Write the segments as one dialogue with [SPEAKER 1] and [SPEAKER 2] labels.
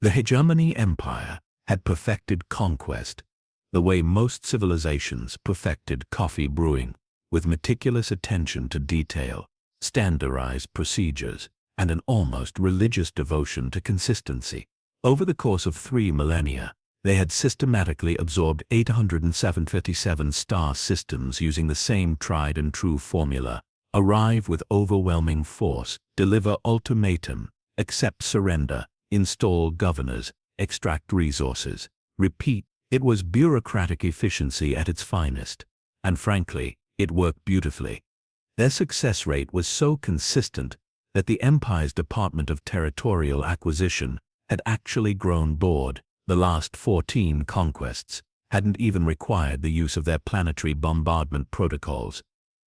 [SPEAKER 1] The Hegemony Empire had perfected conquest, the way most civilizations perfected coffee brewing, with meticulous attention to detail, standardized procedures, and an almost religious devotion to consistency. Over the course of 3 millennia, they had systematically absorbed 857 star systems using the same tried-and-true formula: arrive with overwhelming force, deliver ultimatum, accept surrender, install governors, extract resources, repeat. It was bureaucratic efficiency at its finest, and frankly, it worked beautifully. Their success rate was so consistent that the Empire's Department of Territorial Acquisition had actually grown bored. The last 14 conquests hadn't even required the use of their planetary bombardment protocols.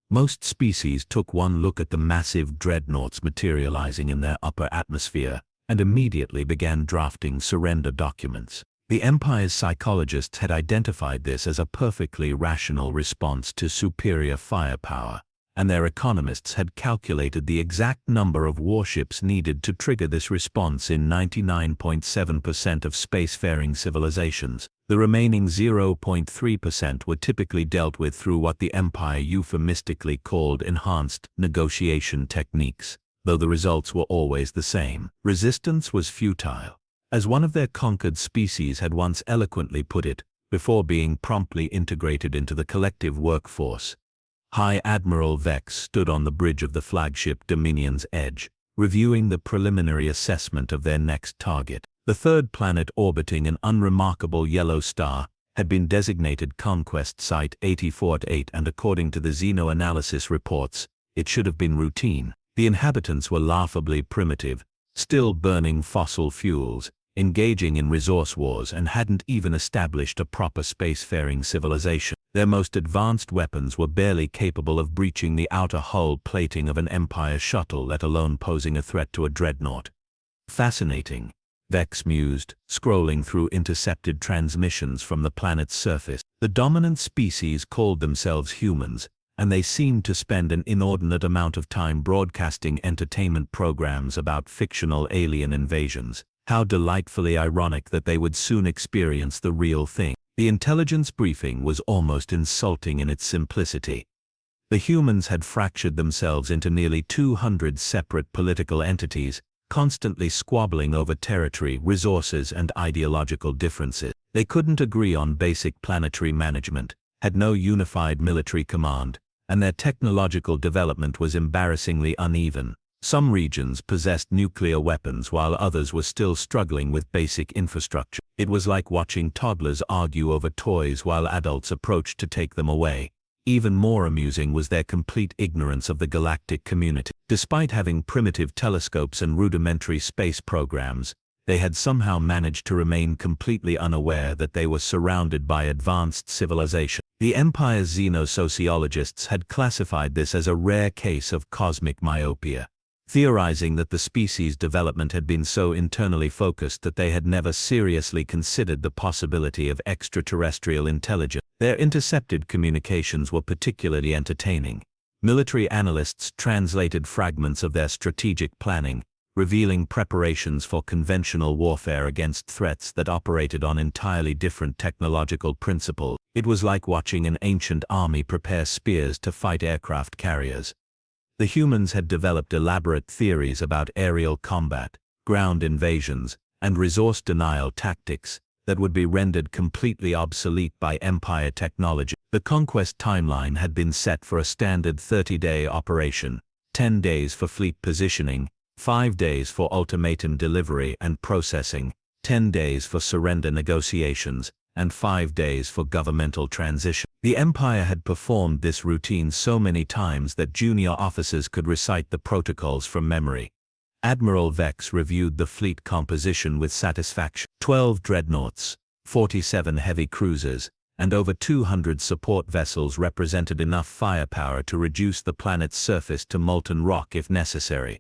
[SPEAKER 1] Most species took one look at the massive dreadnoughts materializing in their upper atmosphere and immediately began drafting surrender documents. The Empire's psychologists had identified this as a perfectly rational response to superior firepower, and their economists had calculated the exact number of warships needed to trigger this response in 99.7% of spacefaring civilizations. The remaining 0.3% were typically dealt with through what the Empire euphemistically called enhanced negotiation techniques, though the results were always the same. Resistance was futile. As one of their conquered species had once eloquently put it, before being promptly integrated into the collective workforce. High Admiral Vex stood on the bridge of the flagship Dominion's Edge, reviewing the preliminary assessment of their next target. The third planet orbiting an unremarkable yellow star had been designated Conquest Site 84-8, and according to the xeno-analysis reports, it should have been routine. The inhabitants were laughably primitive, still burning fossil fuels, engaging in resource wars, and hadn't even established a proper spacefaring civilization. Their most advanced weapons were barely capable of breaching the outer hull plating of an Empire shuttle, let alone posing a threat to a dreadnought. Fascinating, Vex mused, scrolling through intercepted transmissions from the planet's surface. The dominant species called themselves humans, and they seemed to spend an inordinate amount of time broadcasting entertainment programs about fictional alien invasions. How delightfully ironic that they would soon experience the real thing. The intelligence briefing was almost insulting in its simplicity. The humans had fractured themselves into nearly 200 separate political entities, constantly squabbling over territory, resources, and ideological differences. They couldn't agree on basic planetary management, had no unified military command, and their technological development was embarrassingly uneven. Some regions possessed nuclear weapons while others were still struggling with basic infrastructure. It was like watching toddlers argue over toys while adults approached to take them away. Even more amusing was their complete ignorance of the galactic community. Despite having primitive telescopes and rudimentary space programs, they had somehow managed to remain completely unaware that they were surrounded by advanced civilization. The Empire's xenosociologists had classified this as a rare case of cosmic myopia, theorizing that the species' development had been so internally focused that they had never seriously considered the possibility of extraterrestrial intelligence. Their intercepted communications were particularly entertaining. Military analysts translated fragments of their strategic planning, revealing preparations for conventional warfare against threats that operated on entirely different technological principles. It was like watching an ancient army prepare spears to fight aircraft carriers. The humans had developed elaborate theories about aerial combat, ground invasions, and resource denial tactics that would be rendered completely obsolete by Empire technology. The Conquest timeline had been set for a standard 30-day operation, 10 days for fleet positioning, 5 days for ultimatum delivery and processing, 10 days for surrender negotiations, and 5 days for governmental transition. The Empire had performed this routine so many times that junior officers could recite the protocols from memory. Admiral Vex reviewed the fleet composition with satisfaction. 12 dreadnoughts, 47 heavy cruisers, and over 200 support vessels represented enough firepower to reduce the planet's surface to molten rock if necessary.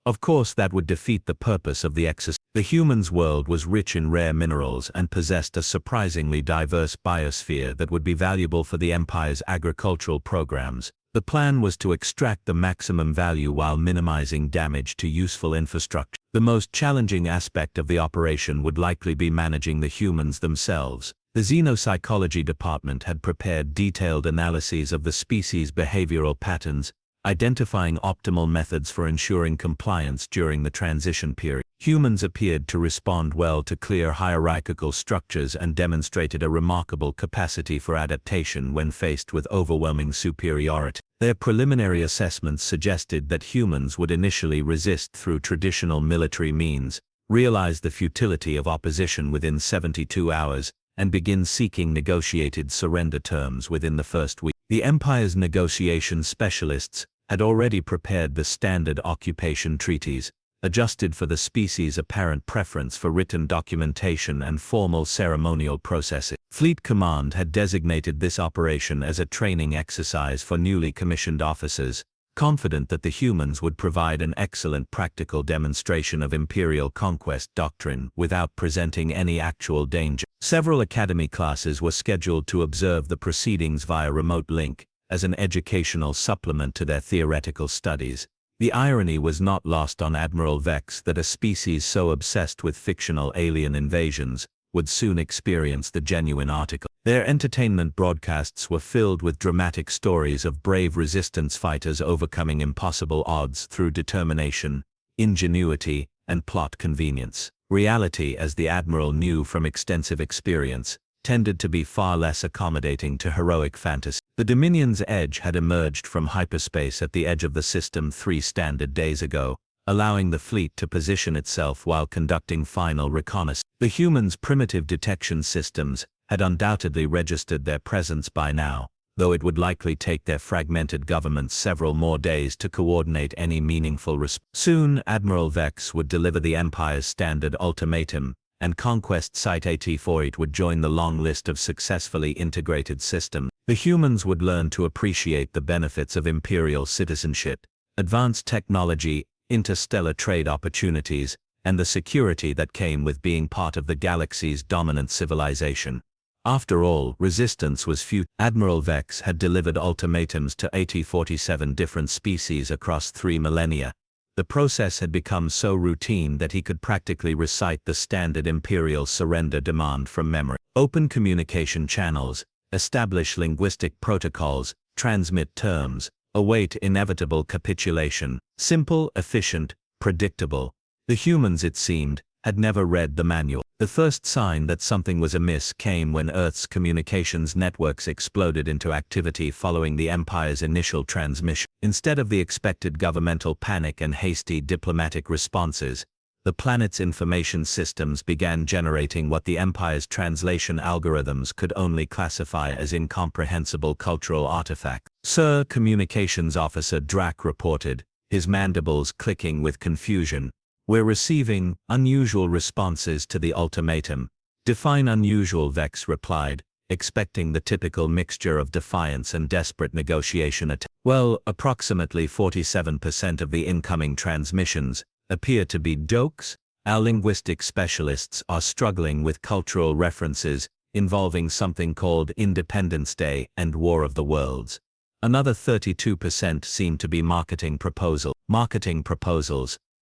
[SPEAKER 1] Of course, that would defeat the purpose of the exercise. The humans' world was rich in rare minerals and possessed a surprisingly diverse biosphere that would be valuable for the Empire's agricultural programs. The plan was to extract the maximum value while minimizing damage to useful infrastructure. The most challenging aspect of the operation would likely be managing the humans themselves. The xenopsychology department had prepared detailed analyses of the species' behavioral patterns, identifying optimal methods for ensuring compliance during the transition period. Humans appeared to respond well to clear hierarchical structures and demonstrated a remarkable capacity for adaptation when faced with overwhelming superiority. Their preliminary assessments suggested that humans would initially resist through traditional military means, realize the futility of opposition within 72 hours, and begin seeking negotiated surrender terms within the first week. The Empire's negotiation specialists had already prepared the standard occupation treaties, adjusted for the species' apparent preference for written documentation and formal ceremonial processing. Fleet Command had designated this operation as a training exercise for newly commissioned officers, confident that the humans would provide an excellent practical demonstration of Imperial conquest doctrine without presenting any actual danger. Several academy classes were scheduled to observe the proceedings via remote link, as an educational supplement to their theoretical studies. The irony was not lost on Admiral Vex that a species so obsessed with fictional alien invasions would soon experience the genuine article. Their entertainment broadcasts were filled with dramatic stories of brave resistance fighters overcoming impossible odds through determination, ingenuity, and plot convenience. Reality, as the Admiral knew from extensive experience, tended to be far less accommodating to heroic fantasy. The Dominion's edge had emerged from hyperspace at the edge of the system 3 standard days ago, allowing the fleet to position itself while conducting final reconnaissance. The humans' primitive detection systems had undoubtedly registered their presence by now, though it would likely take their fragmented governments several more days to coordinate any meaningful response. Soon, Admiral Vex would deliver the Empire's standard ultimatum, and Conquest Site 84 would join the long list of successfully integrated systems. The humans would learn to appreciate the benefits of Imperial citizenship, advanced technology, interstellar trade opportunities, and the security that came with being part of the galaxy's dominant civilization. After all, resistance was futile. Admiral Vex had delivered ultimatums to 47 different species across 3 millennia. The process had become so routine that he could practically recite the standard Imperial surrender demand from memory. Open communication channels, establish linguistic protocols, transmit terms, await inevitable capitulation. Simple, efficient, predictable. The humans, it seemed, had never read the manual. The first sign that something was amiss came when Earth's communications networks exploded into activity following the Empire's initial transmission. Instead of the expected governmental panic and hasty diplomatic responses, the planet's information systems began generating what the Empire's translation algorithms could only classify as incomprehensible cultural artifacts. Sir, Communications Officer Drac reported, his mandibles clicking with confusion. We're receiving unusual responses to the ultimatum. Define unusual, Vex replied, expecting the typical mixture of defiance and desperate negotiation. Well, approximately 47% of the incoming transmissions appear to be jokes. Our linguistic specialists are struggling with cultural references involving something called Independence Day and War of the Worlds. Another 32% seem to be marketing proposals.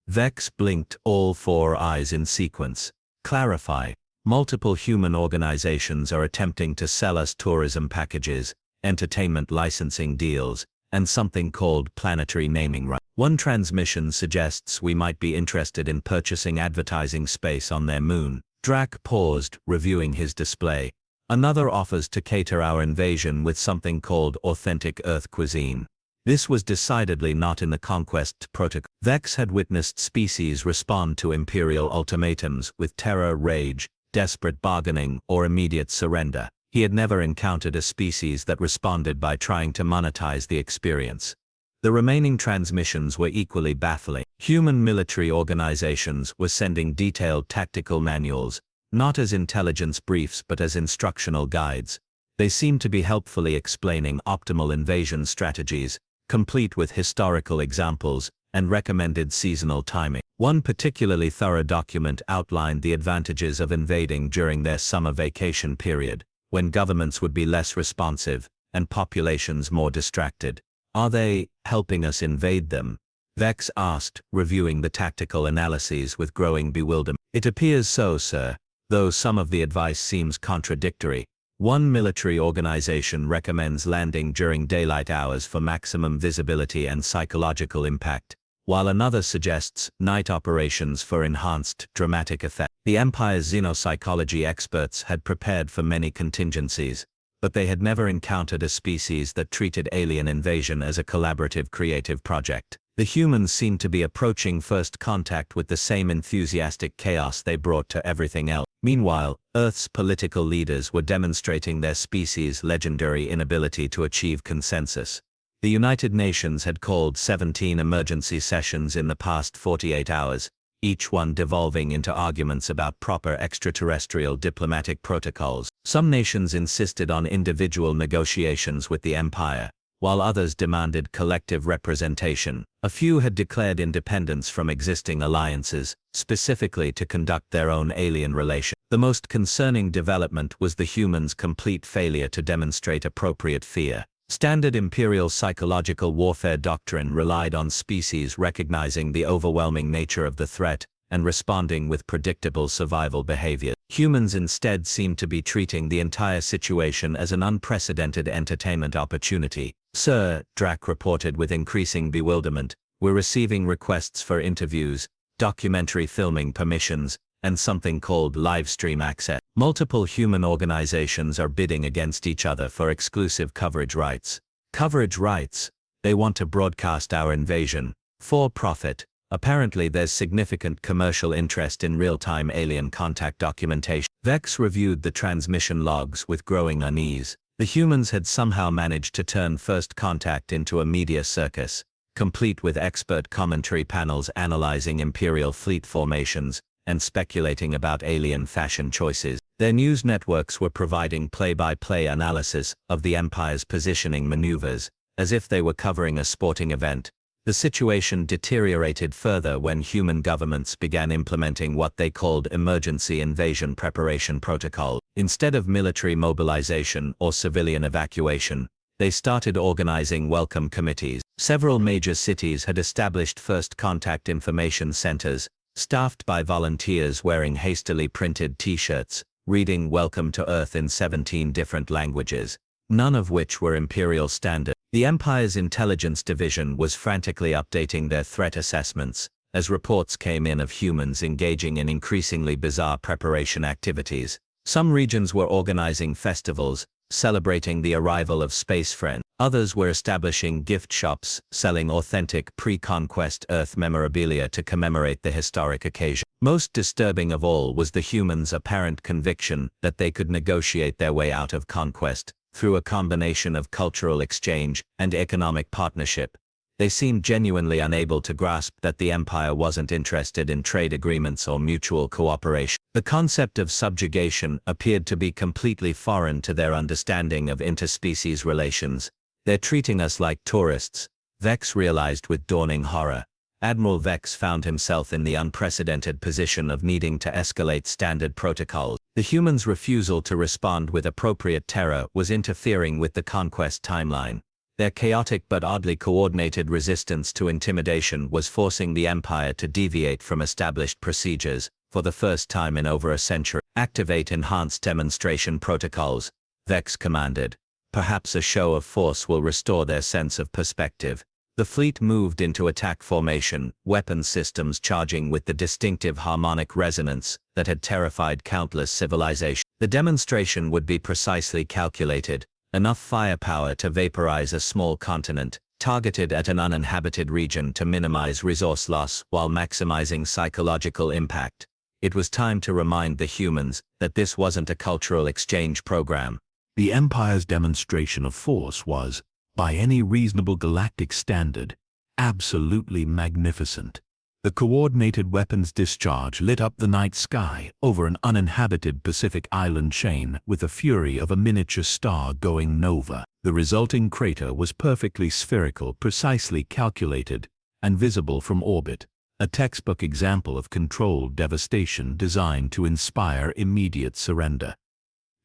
[SPEAKER 1] Vex blinked, all 4 eyes in sequence. Clarify. Multiple human organizations are attempting to sell us tourism packages, entertainment licensing deals, and something called planetary naming rights. One transmission suggests we might be interested in purchasing advertising space on their moon. Drac paused, reviewing his display. Another offers to cater our invasion with something called authentic Earth cuisine. This was decidedly not in the Conquest protocol. Vex had witnessed species respond to Imperial ultimatums with terror, rage, desperate bargaining, or immediate surrender. He had never encountered a species that responded by trying to monetize the experience. The remaining transmissions were equally baffling. Human military organizations were sending detailed tactical manuals, not as intelligence briefs but as instructional guides. They seemed to be helpfully explaining optimal invasion strategies, complete with historical examples and recommended seasonal timing. One particularly thorough document outlined the advantages of invading during their summer vacation period, when governments would be less responsive and populations more distracted. Are they helping us invade them? Vex asked, reviewing the tactical analyses with growing bewilderment. It appears so, sir, though some of the advice seems contradictory. One military organization recommends landing during daylight hours for maximum visibility and psychological impact, while another suggests night operations for enhanced dramatic effect. The Empire's xenopsychology experts had prepared for many contingencies, but they had never encountered a species that treated alien invasion as a collaborative creative project. The humans seemed to be approaching first contact with the same enthusiastic chaos they brought to everything else. Meanwhile, Earth's political leaders were demonstrating their species' legendary inability to achieve consensus. The United Nations had called 17 emergency sessions in the past 48 hours, each one devolving into arguments about proper extraterrestrial diplomatic protocols. Some nations insisted on individual negotiations with the Empire, while others demanded collective representation. A few had declared independence from existing alliances, specifically to conduct their own alien relations. The most concerning development was the humans' complete failure to demonstrate appropriate fear. Standard imperial psychological warfare doctrine relied on species recognizing the overwhelming nature of the threat and responding with predictable survival behavior. Humans instead seemed to be treating the entire situation as an unprecedented entertainment opportunity. Sir, Drac reported with increasing bewilderment, we're receiving requests for interviews, documentary filming permissions, and something called livestream access. Multiple human organizations are bidding against each other for exclusive coverage rights. Coverage rights? They want to broadcast our invasion. For profit. Apparently there's significant commercial interest in real-time alien contact documentation. Vex reviewed the transmission logs with growing unease. The humans had somehow managed to turn first contact into a media circus, complete with expert commentary panels analyzing Imperial fleet formations and speculating about alien fashion choices. Their news networks were providing play-by-play analysis of the Empire's positioning maneuvers, as if they were covering a sporting event. The situation deteriorated further when human governments began implementing what they called emergency invasion preparation protocol. Instead of military mobilization or civilian evacuation, they started organizing welcome committees. Several major cities had established first contact information centers, staffed by volunteers wearing hastily printed T-shirts, reading Welcome to Earth in 17 different languages, none of which were Imperial standard. The Empire's intelligence division was frantically updating their threat assessments, as reports came in of humans engaging in increasingly bizarre preparation activities. Some regions were organizing festivals, celebrating the arrival of space friends. Others were establishing gift shops, selling authentic pre-Conquest Earth memorabilia to commemorate the historic occasion. Most disturbing of all was the humans' apparent conviction that they could negotiate their way out of Conquest through a combination of cultural exchange and economic partnership. They seemed genuinely unable to grasp that the Empire wasn't interested in trade agreements or mutual cooperation. The concept of subjugation appeared to be completely foreign to their understanding of interspecies relations. They're treating us like tourists, Vex realized with dawning horror. Admiral Vex found himself in the unprecedented position of needing to escalate standard protocols. The humans' refusal to respond with appropriate terror was interfering with the Conquest timeline. Their chaotic but oddly coordinated resistance to intimidation was forcing the Empire to deviate from established procedures. For the first time in over a century, activate enhanced demonstration protocols, Vex commanded. Perhaps a show of force will restore their sense of perspective. The fleet moved into attack formation, weapon systems charging with the distinctive harmonic resonance that had terrified countless civilizations. The demonstration would be precisely calculated, enough firepower to vaporize a small continent, targeted at an uninhabited region to minimize resource loss while maximizing psychological impact. It was time to remind the humans that this wasn't a cultural exchange program. The Empire's demonstration of force was, by any reasonable galactic standard, absolutely magnificent. The coordinated weapons discharge lit up the night sky over an uninhabited Pacific island chain with the fury of a miniature star going nova. The resulting crater was perfectly spherical, precisely calculated, and visible from orbit. A textbook example of controlled devastation designed to inspire immediate surrender.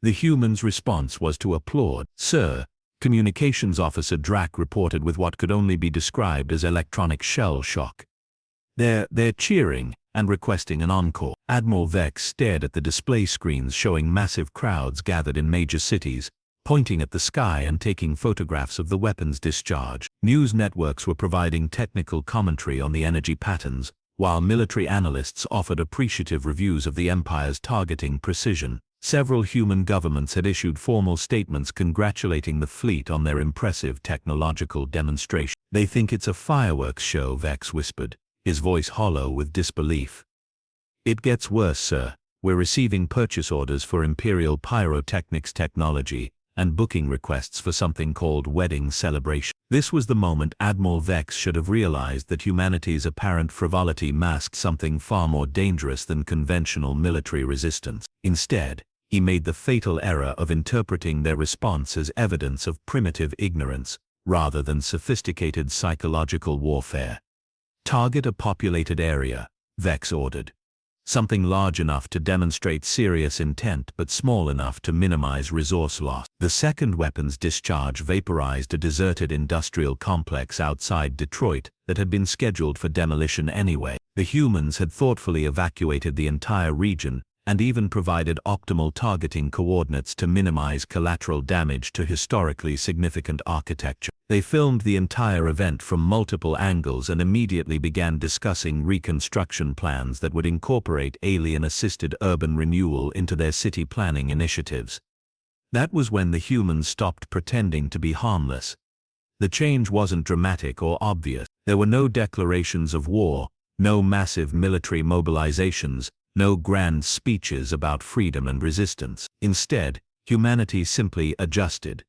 [SPEAKER 1] The humans' response was to applaud. Sir, Communications Officer Drac reported with what could only be described as electronic shell shock. They're cheering and requesting an encore. Admiral Vex stared at the display screens showing massive crowds gathered in major cities, pointing at the sky and taking photographs of the weapons discharge. News networks were providing technical commentary on the energy patterns, while military analysts offered appreciative reviews of the Empire's targeting precision. Several human governments had issued formal statements congratulating the fleet on their impressive technological demonstration. "They think it's a fireworks show," Vex whispered, his voice hollow with disbelief. "It gets worse, sir. We're receiving purchase orders for Imperial pyrotechnics technology and booking requests for something called wedding celebration." This was the moment Admiral Vex should have realized that humanity's apparent frivolity masked something far more dangerous than conventional military resistance. Instead, he made the fatal error of interpreting their response as evidence of primitive ignorance, rather than sophisticated psychological warfare. "Target a populated area," Vex ordered. "Something large enough to demonstrate serious intent but small enough to minimize resource loss." The second weapons discharge vaporized a deserted industrial complex outside Detroit that had been scheduled for demolition anyway. The humans had thoughtfully evacuated the entire region and even provided optimal targeting coordinates to minimize collateral damage to historically significant architecture. They filmed the entire event from multiple angles and immediately began discussing reconstruction plans that would incorporate alien-assisted urban renewal into their city planning initiatives. That was when the humans stopped pretending to be harmless. The change wasn't dramatic or obvious. There were no declarations of war, no massive military mobilizations, no grand speeches about freedom and resistance. Instead, humanity simply adjusted.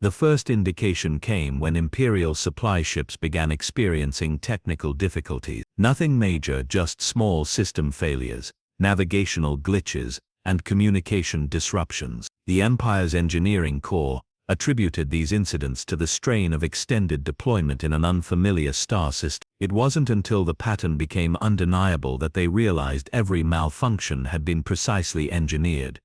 [SPEAKER 1] The first indication came when Imperial supply ships began experiencing technical difficulties. Nothing major, just small system failures, navigational glitches, and communication disruptions. The Empire's engineering corps attributed these incidents to the strain of extended deployment in an unfamiliar star system. It wasn't until the pattern became undeniable that they realized every malfunction had been precisely engineered.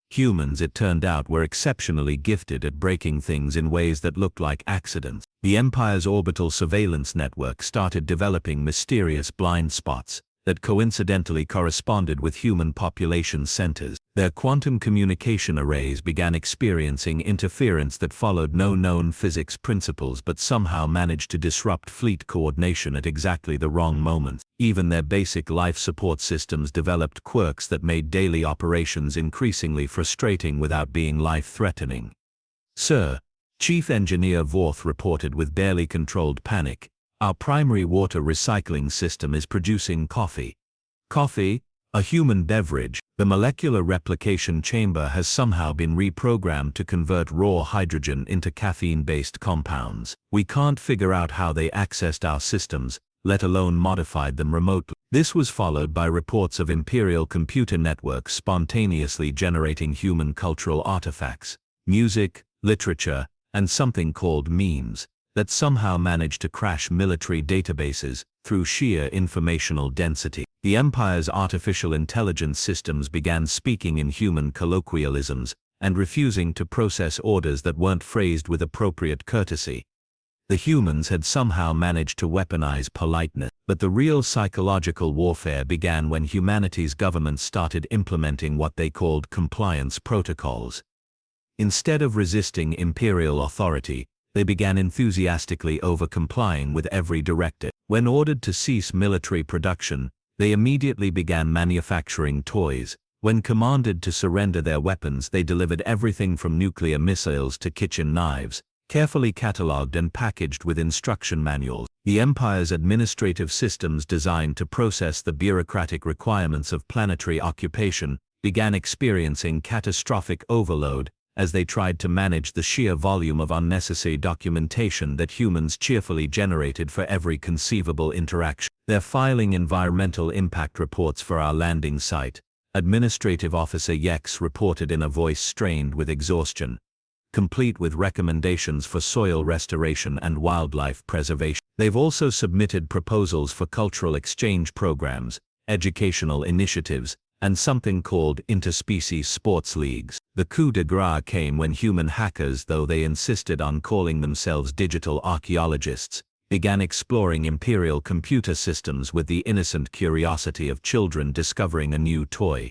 [SPEAKER 1] Humans, it turned out, were exceptionally gifted at breaking things in ways that looked like accidents. The Empire's orbital surveillance network started developing mysterious blind spots that coincidentally corresponded with human population centers. Their quantum communication arrays began experiencing interference that followed no known physics principles but somehow managed to disrupt fleet coordination at exactly the wrong moments. Even their basic life support systems developed quirks that made daily operations increasingly frustrating without being life-threatening. "Sir," Chief Engineer Vorth reported with barely controlled panic, "our primary water recycling system is producing coffee." Coffee? A human beverage? The molecular replication chamber has somehow been reprogrammed to convert raw hydrogen into caffeine-based compounds. We can't figure out how they accessed our systems, let alone modified them remotely. This was followed by reports of Imperial computer networks spontaneously generating human cultural artifacts, music, literature, and something called memes, that somehow managed to crash military databases through sheer informational density. The Empire's artificial intelligence systems began speaking in human colloquialisms and refusing to process orders that weren't phrased with appropriate courtesy. The humans had somehow managed to weaponize politeness, but the real psychological warfare began when humanity's governments started implementing what they called compliance protocols. Instead of resisting imperial authority, they began enthusiastically over-complying with every directive. When ordered to cease military production, they immediately began manufacturing toys. When commanded to surrender their weapons, they delivered everything from nuclear missiles to kitchen knives, carefully catalogued and packaged with instruction manuals. The Empire's administrative systems designed to process the bureaucratic requirements of planetary occupation began experiencing catastrophic overload as they tried to manage the sheer volume of unnecessary documentation that humans cheerfully generated for every conceivable interaction. They're filing environmental impact reports for our landing site, Administrative Officer Yex reported in a voice strained with exhaustion, complete with recommendations for soil restoration and wildlife preservation. They've also submitted proposals for cultural exchange programs, educational initiatives, and something called interspecies sports leagues. The coup de grace came when human hackers, though they insisted on calling themselves digital archaeologists, began exploring Imperial computer systems with the innocent curiosity of children discovering a new toy.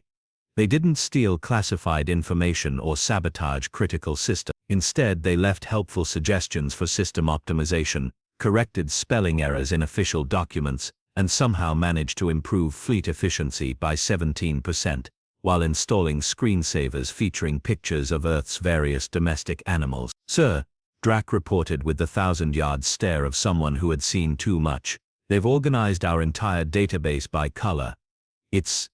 [SPEAKER 1] They didn't steal classified information or sabotage critical systems. Instead, they left helpful suggestions for system optimization, corrected spelling errors in official documents, and somehow managed to improve fleet efficiency by 17%, while installing screensavers featuring pictures of Earth's various domestic animals. "Sir," Drac reported with the 1,000-yard stare of someone who had seen too much, "they've organized our entire database by color. It's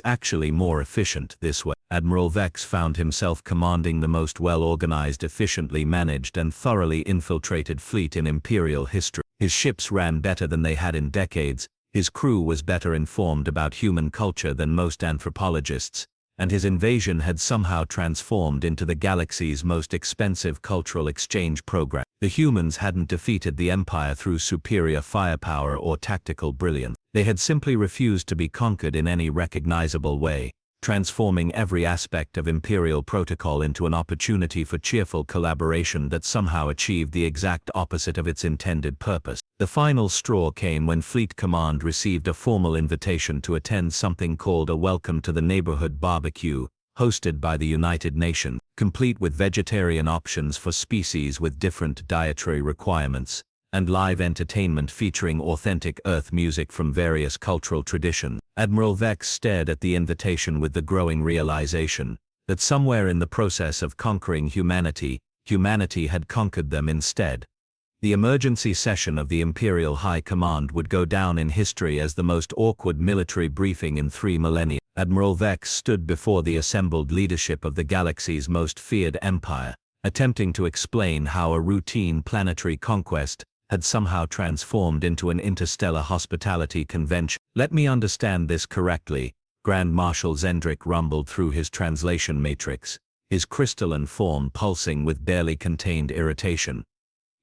[SPEAKER 1] actually more efficient this way." Admiral Vex found himself commanding the most well-organized, efficiently managed, and thoroughly infiltrated fleet in Imperial history. His ships ran better than they had in decades, his crew was better informed about human culture than most anthropologists, and his invasion had somehow transformed into the galaxy's most expensive cultural exchange program. The humans hadn't defeated the Empire through superior firepower or tactical brilliance. They had simply refused to be conquered in any recognizable way, transforming every aspect of Imperial protocol into an opportunity for cheerful collaboration that somehow achieved the exact opposite of its intended purpose. The final straw came when Fleet Command received a formal invitation to attend something called a Welcome to the Neighborhood barbecue, hosted by the United Nations, complete with vegetarian options for species with different dietary requirements, and live entertainment featuring authentic Earth music from various cultural traditions. Admiral Vex stared at the invitation with the growing realization that somewhere in the process of conquering humanity, humanity had conquered them instead. The emergency session of the Imperial High Command would go down in history as the most awkward military briefing in 3 millennia. Admiral Vex stood before the assembled leadership of the galaxy's most feared empire, attempting to explain how a routine planetary conquest had somehow transformed into an interstellar hospitality convention. "Let me understand this correctly," Grand Marshal Zendrick rumbled through his translation matrix, his crystalline form pulsing with barely contained irritation.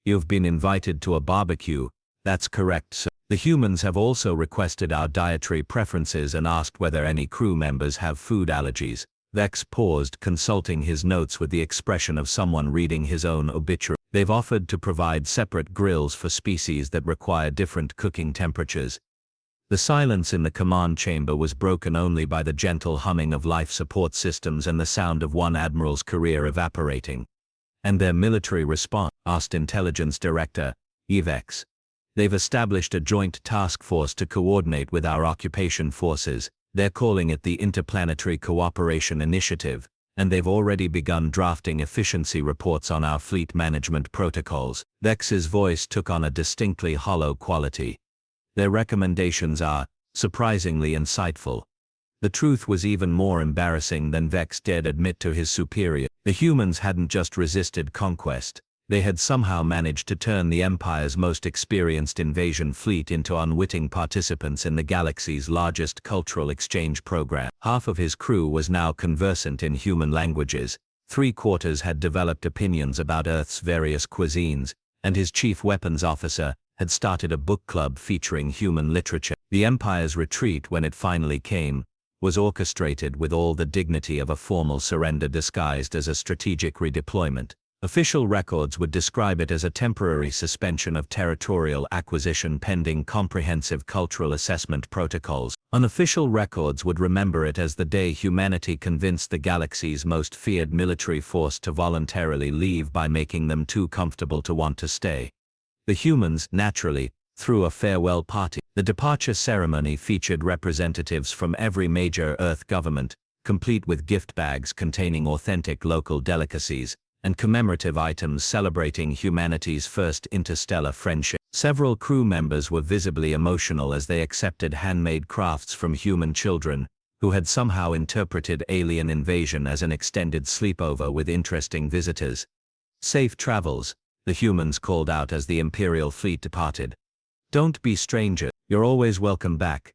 [SPEAKER 1] "You've been invited to a barbecue, that's correct, sir. The humans have also requested our dietary preferences and asked whether any crew members have food allergies." Vex paused, consulting his notes with the expression of someone reading his own obituary. "They've offered to provide separate grills for species that require different cooking temperatures." The silence in the command chamber was broken only by the gentle humming of life support systems and the sound of one admiral's career evaporating. "And their military response?" asked Intelligence Director Vex. "They've established a joint task force to coordinate with our occupation forces. They're calling it the Interplanetary Cooperation Initiative, and they've already begun drafting efficiency reports on our fleet management protocols." Vex's voice took on a distinctly hollow quality. "Their recommendations are surprisingly insightful." The truth was even more embarrassing than Vex dared admit to his superior. The humans hadn't just resisted conquest, they had somehow managed to turn the Empire's most experienced invasion fleet into unwitting participants in the galaxy's largest cultural exchange program. Half of his crew was now conversant in human languages, 3/4 had developed opinions about Earth's various cuisines, and his chief weapons officer had started a book club featuring human literature. The Empire's retreat, when it finally came, was orchestrated with all the dignity of a formal surrender disguised as a strategic redeployment. Official records would describe it as a temporary suspension of territorial acquisition pending comprehensive cultural assessment protocols. Unofficial records would remember it as the day humanity convinced the galaxy's most feared military force to voluntarily leave by making them too comfortable to want to stay. The humans, naturally, threw a farewell party. The departure ceremony featured representatives from every major Earth government, complete with gift bags containing authentic local delicacies, and commemorative items celebrating humanity's first interstellar friendship. Several crew members were visibly emotional as they accepted handmade crafts from human children, who had somehow interpreted alien invasion as an extended sleepover with interesting visitors. "Safe travels," the humans called out as the Imperial fleet departed. "Don't be strangers, you're always welcome back."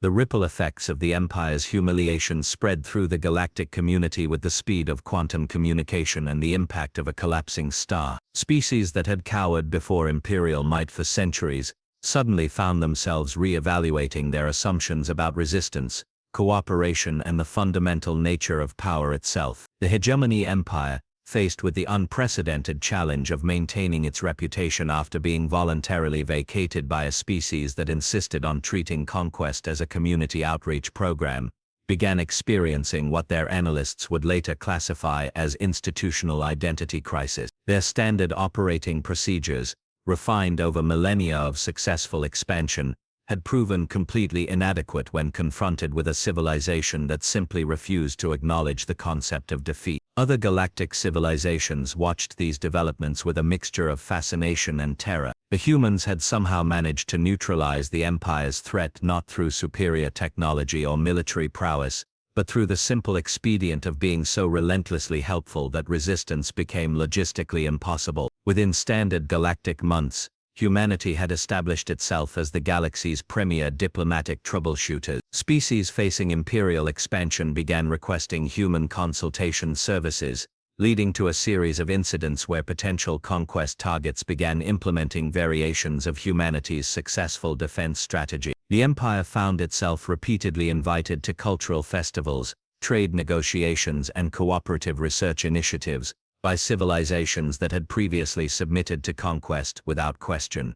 [SPEAKER 1] The ripple effects of the Empire's humiliation spread through the galactic community with the speed of quantum communication and the impact of a collapsing star. Species that had cowered before Imperial might for centuries suddenly found themselves re-evaluating their assumptions about resistance, cooperation, and the fundamental nature of power itself. The Hegemony Empire, faced with the unprecedented challenge of maintaining its reputation after being voluntarily vacated by a species that insisted on treating Conquest as a community outreach program, began experiencing what their analysts would later classify as institutional identity crisis. Their standard operating procedures, refined over millennia of successful expansion, had proven completely inadequate when confronted with a civilization that simply refused to acknowledge the concept of defeat. Other galactic civilizations watched these developments with a mixture of fascination and terror. The humans had somehow managed to neutralize the Empire's threat not through superior technology or military prowess, but through the simple expedient of being so relentlessly helpful that resistance became logistically impossible. Within standard galactic months, humanity had established itself as the galaxy's premier diplomatic troubleshooter. Species facing imperial expansion began requesting human consultation services, leading to a series of incidents where potential conquest targets began implementing variations of humanity's successful defense strategy. The Empire found itself repeatedly invited to cultural festivals, trade negotiations, and cooperative research initiatives by civilizations that had previously submitted to conquest without question.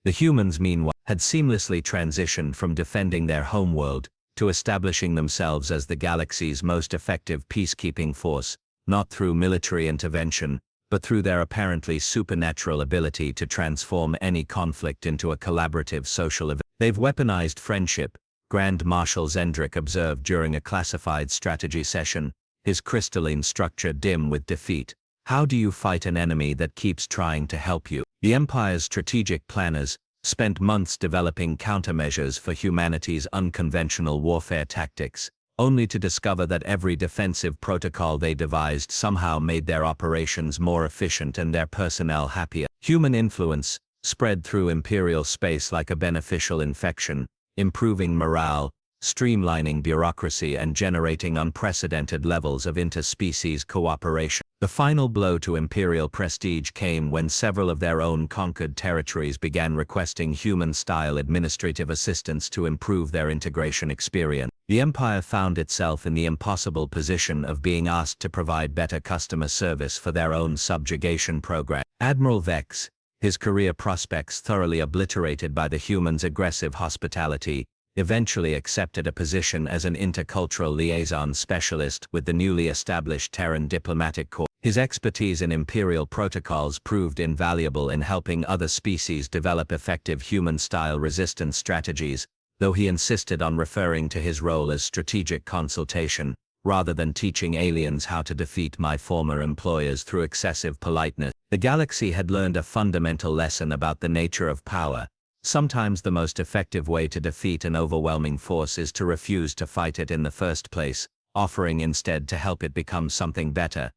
[SPEAKER 1] The humans, meanwhile, had seamlessly transitioned from defending their homeworld to establishing themselves as the galaxy's most effective peacekeeping force, not through military intervention, but through their apparently supernatural ability to transform any conflict into a collaborative social event. "They've weaponized friendship," Grand Marshal Zendrick observed during a classified strategy session, his crystalline structure dim with defeat. "How do you fight an enemy that keeps trying to help you?" The Empire's strategic planners spent months developing countermeasures for humanity's unconventional warfare tactics, only to discover that every defensive protocol they devised somehow made their operations more efficient and their personnel happier. Human influence spread through imperial space like a beneficial infection, improving morale, streamlining bureaucracy, and generating unprecedented levels of interspecies cooperation. The final blow to imperial prestige came when several of their own conquered territories began requesting human-style administrative assistance to improve their integration experience. The Empire found itself in the impossible position of being asked to provide better customer service for their own subjugation program. Admiral Vex, his career prospects thoroughly obliterated by the humans' aggressive hospitality, eventually accepted a position as an intercultural liaison specialist with the newly established Terran Diplomatic Corps. His expertise in imperial protocols proved invaluable in helping other species develop effective human-style resistance strategies, though he insisted on referring to his role as strategic consultation, rather than teaching aliens how to defeat my former employers through excessive politeness. The galaxy had learned a fundamental lesson about the nature of power. Sometimes the most effective way to defeat an overwhelming force is to refuse to fight it in the first place, offering instead to help it become something better.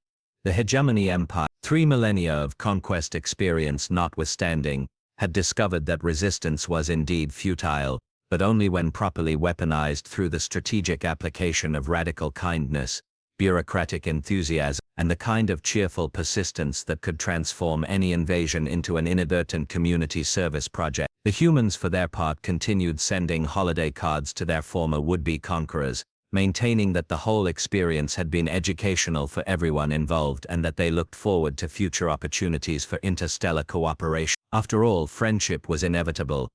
[SPEAKER 1] The Hegemony Empire, 3 millennia of conquest experience notwithstanding, had discovered that resistance was indeed futile, but only when properly weaponized through the strategic application of radical kindness, bureaucratic enthusiasm, and the kind of cheerful persistence that could transform any invasion into an inadvertent community service project. The humans, for their part, continued sending holiday cards to their former would-be conquerors, maintaining that the whole experience had been educational for everyone involved and that they looked forward to future opportunities for interstellar cooperation. After all, friendship was inevitable,